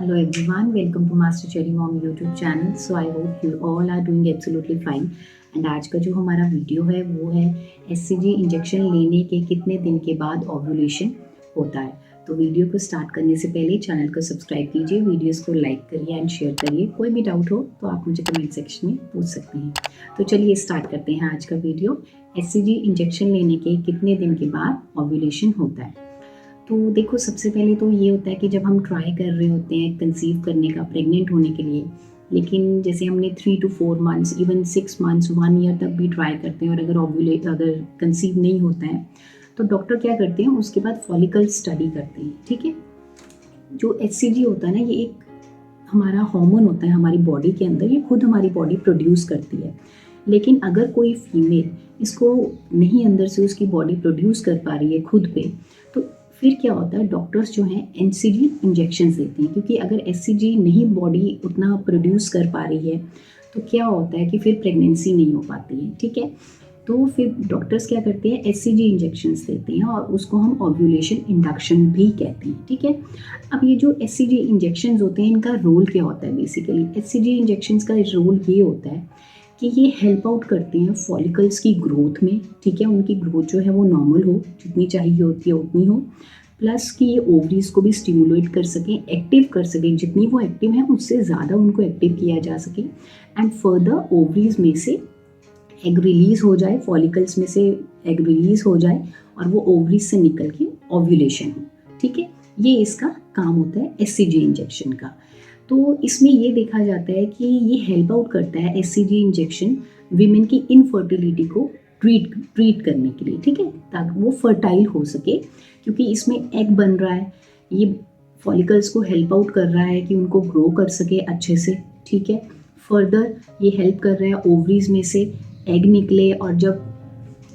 Hello everyone, welcome to Master Cherry Mom YouTube channel. So I hope you all are doing absolutely fine. And आज का जो हमारा video है वो है एससीजी इंजेक्शन लेने के कितने दिन के बाद ओव्यूलेशन होता है। तो वीडियो को स्टार्ट करने से पहले चैनल को सब्सक्राइब कीजिए, वीडियोस को लाइक करिए एंड शेयर करिए। कोई भी डाउट हो तो आप मुझे कमेंट सेक्शन में पूछ सकते हैं। तो चलिए स्टार्ट करते हैं आज का वीडियो। एससीजी इंजेक्शन लेने के कितने दिन के बाद ओव्यूलेशन होता है। तो देखो, सबसे पहले तो ये होता है कि जब हम ट्राई कर रहे होते हैं कंसीव करने का, प्रेग्नेंट होने के लिए, लेकिन जैसे हमने 3 to 4 months, even 6 months, 1 year तक भी ट्राई करते हैं और अगर कंसीव नहीं होता है तो डॉक्टर क्या करते हैं, उसके बाद फॉलिकल स्टडी करते हैं। ठीक है, जो एचसीजी होता है ना, ये एक हमारा हार्मोन होता है हमारी बॉडी के अंदर, ये खुद हमारी बॉडी प्रोड्यूस करती है। लेकिन अगर कोई फीमेल इसको नहीं अंदर से उसकी बॉडी प्रोड्यूस कर पा रही है खुद पे, तो फिर क्या होता है, डॉक्टर्स जो हैं एनसीजी इंजेक्शंस देते हैं। क्योंकि अगर एचसीजी नहीं बॉडी उतना प्रोड्यूस कर पा रही है तो क्या होता है कि फिर प्रेगनेंसी नहीं हो पाती है। ठीक है, तो फिर डॉक्टर्स क्या करते हैं, एचसीजी इंजेक्शंस देते हैं और उसको हम ओव्यूलेशन इंडक्शन भी कहते हैं। ठीक है, अब ये जो एचसीजी इंजेक्शंस होते हैं, इनका रोल क्या होता है। बेसिकली एचसीजी इंजेक्शंस का रोल ये होता है कि ये हेल्प आउट करते हैं फॉलिकल्स की ग्रोथ में। ठीक है, उनकी ग्रोथ जो है वो नॉर्मल हो, जितनी चाहिए होती है उतनी हो, प्लस कि ये ओवरीज को भी स्टिमुलेट कर सकें, एक्टिव कर सकें, जितनी वो एक्टिव हैं उससे ज़्यादा उनको एक्टिव किया जा सके। एंड फर्दर ओवरीज में से एग रिलीज हो जाए, फॉलिकल्स में से एग रिलीज हो जाए और वो ओवरीज से निकल के ओव्यूलेशन हो। ठीक है, ये इसका काम होता है एचसीजी इंजेक्शन का। तो इसमें ये देखा जाता है कि ये हेल्प आउट करता है एचसीजी इंजेक्शन वीमेन की इनफर्टिलिटी को ट्रीट करने के लिए। ठीक है, ताकि वो फर्टाइल हो सके, क्योंकि इसमें एग बन रहा है, ये फॉलिकल्स को हेल्प आउट कर रहा है कि उनको ग्रो कर सके अच्छे से। ठीक है, फर्दर ये हेल्प कर रहा है ओवरीज में से एग निकले, और जब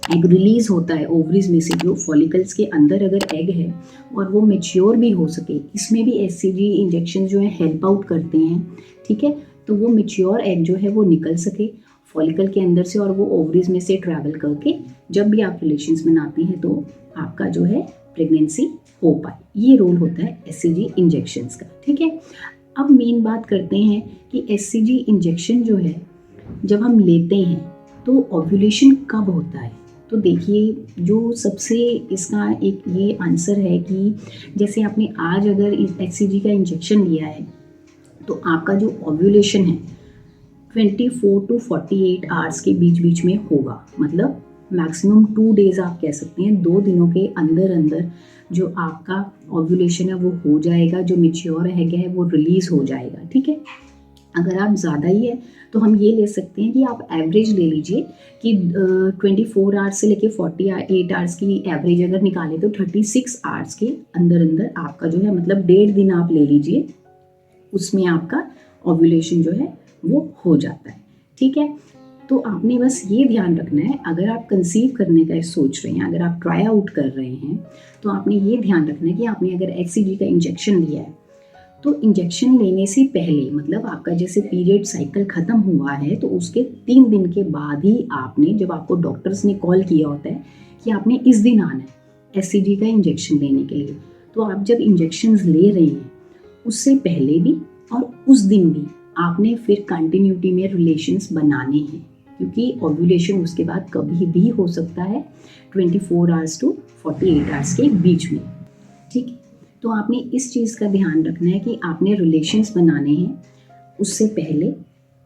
एग रिलीज होता है ओवरीज में से, जो फॉलिकल्स के अंदर अगर एग है और वो मेच्योर भी हो सके, इसमें भी एचसीजी इंजेक्शन जो है हेल्प आउट करते हैं। ठीक है, तो वो मेच्योर एग जो है वो निकल सके फॉलिकल के अंदर से और वो ओवरीज में से ट्रैवल करके जब भी आप रिलेशंस बनाते हैं तो आपका जो है प्रेगनेंसी हो पाए। ये रोल होता है एचसीजी इंजेक्शंस का। ठीक है, अब मेन बात करते हैं कि एचसीजी इंजेक्शन जो है जब हम लेते हैं तो ओव्यूलेशन कब होता है। तो देखिए, जो सबसे इसका एक ये आंसर है कि जैसे आपने आज अगर एचसीजी का इंजेक्शन लिया है तो आपका जो ओव्यूलेशन है 24 to 48 आवर्स के बीच में होगा। मतलब मैक्सिमम 2 डेज आप कह सकते हैं, 2 दिनों के अंदर अंदर जो आपका ओव्यूलेशन है वो हो जाएगा, जो मेच्योर एग है वो रिलीज हो जाएगा। ठीक है, अगर आप ज़्यादा ही है तो हम ये ले सकते हैं कि आप एवरेज ले लीजिए कि 24 आवर्स से लेके 48 आवर्स की एवरेज अगर निकालें तो 36 आवर्स के अंदर अंदर आपका जो है, मतलब 1.5 दिन आप ले लीजिए, उसमें आपका ओव्यूलेशन जो है वो हो जाता है। ठीक है, तो आपने बस ये ध्यान रखना है, अगर आप कंसीव करने का सोच रहे हैं, अगर आप ट्राई आउट कर रहे हैं, तो आपने ये ध्यान रखना है कि आपने अगर एचसीजी का इंजेक्शन लिया है तो इंजेक्शन लेने से पहले, मतलब आपका जैसे पीरियड साइकिल ख़त्म हुआ है तो उसके 3 दिन के बाद ही आपने, जब आपको डॉक्टर्स ने कॉल किया होता है कि आपने इस दिन आना है एचसीजी का इंजेक्शन लेने के लिए, तो आप जब इंजेक्शंस ले रहे हैं उससे पहले भी और उस दिन भी आपने फिर कंटिन्यूटी में रिलेशंस बनाने हैं, क्योंकि ओव्यूलेशन उसके बाद कभी भी हो सकता है 24 आवर्स to 48 आवर्स के बीच में। ठीक है, तो आपने इस चीज़ का ध्यान रखना है कि आपने रिलेशंस बनाने हैं उससे पहले।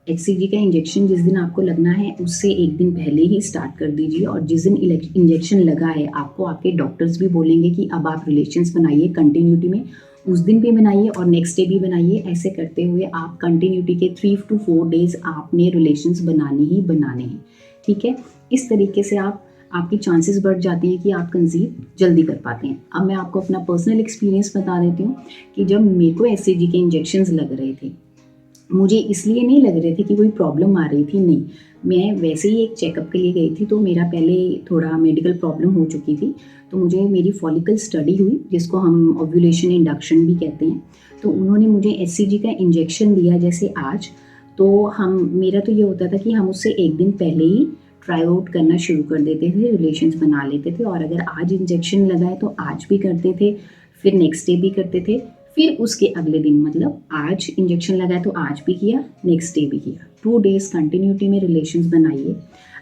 एचसीजी का इंजेक्शन जिस दिन आपको लगना है उससे 1 दिन पहले ही स्टार्ट कर दीजिए, और जिस दिन इंजेक्शन लगा है आपको आपके डॉक्टर्स भी बोलेंगे कि अब आप रिलेशंस बनाइए कंटिन्यूटी में, उस दिन भी बनाइए और नेक्स्ट डे भी बनाइए। ऐसे करते हुए आप कंटिन्यूटी के 3 to 4 डेज आपने रिलेशंस बनाने ही बनाने हैं। ठीक है, इस तरीके से आपकी चांसेस बढ़ जाती हैं कि आप कंसीव जल्दी कर पाते हैं। अब मैं आपको अपना पर्सनल एक्सपीरियंस बता देती हूँ कि जब मेरे को एचसीजी के इंजेक्शंस लग रहे थे, मुझे इसलिए नहीं लग रहे थे कि कोई प्रॉब्लम आ रही थी, नहीं, मैं वैसे ही एक चेकअप के लिए गई थी। तो मेरा पहले थोड़ा मेडिकल प्रॉब्लम हो चुकी थी, तो मुझे मेरी फॉलिकल स्टडी हुई, जिसको हम ओव्यूलेशन इंडक्शन भी कहते हैं। तो उन्होंने मुझे एचसीजी का इंजेक्शन दिया जैसे आज। तो मेरा तो ये होता था कि हम उससे 1 दिन पहले ही ट्राई आउट करना शुरू कर देते थे, रिलेशंस बना लेते थे, और अगर आज इंजेक्शन लगाए तो आज भी करते थे, फिर नेक्स्ट डे भी करते थे, फिर उसके अगले दिन मतलब आज इंजेक्शन लगाया तो आज भी किया, नेक्स्ट डे भी किया। 2 डेज़ कंटिन्यूटी में रिलेशंस बनाइए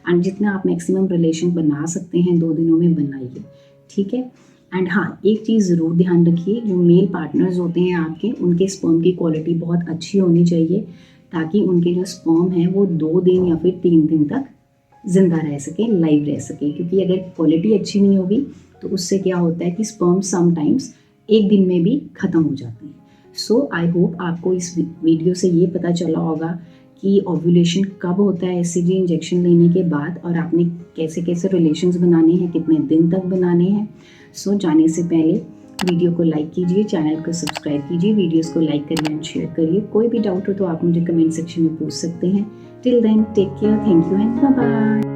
एंड जितना आप मैक्सिमम रिलेशन बना सकते हैं 2 दिनों में बनाइए, ठीक है। एंड हाँ, एक चीज़ ज़रूर ध्यान रखिए, जो मेल पार्टनर्स होते हैं आपके, उनके स्पर्म की क्वालिटी बहुत अच्छी होनी चाहिए ताकि उनके जो स्पर्म है वो 2 दिन या फिर 3 दिन तक ज़िंदा रह सके, लाइव रह सके। क्योंकि अगर क्वालिटी अच्छी नहीं होगी तो उससे क्या होता है कि स्पर्म समटाइम्स 1 दिन में भी ख़त्म हो जाते हैं। सो आई होप आपको इस वीडियो से ये पता चला होगा कि ओव्यूलेशन कब होता है एससीजी इंजेक्शन लेने के बाद, और आपने कैसे कैसे रिलेशंस बनाने हैं, कितने दिन तक बनाने हैं। सो जाने से पहले वीडियो को लाइक कीजिए, चैनल को सब्सक्राइब कीजिए, वीडियोस को लाइक करिए एंड शेयर करिए। कोई भी डाउट हो तो आप मुझे कमेंट सेक्शन में पूछ सकते हैं। Till then take care, thank you and bye bye.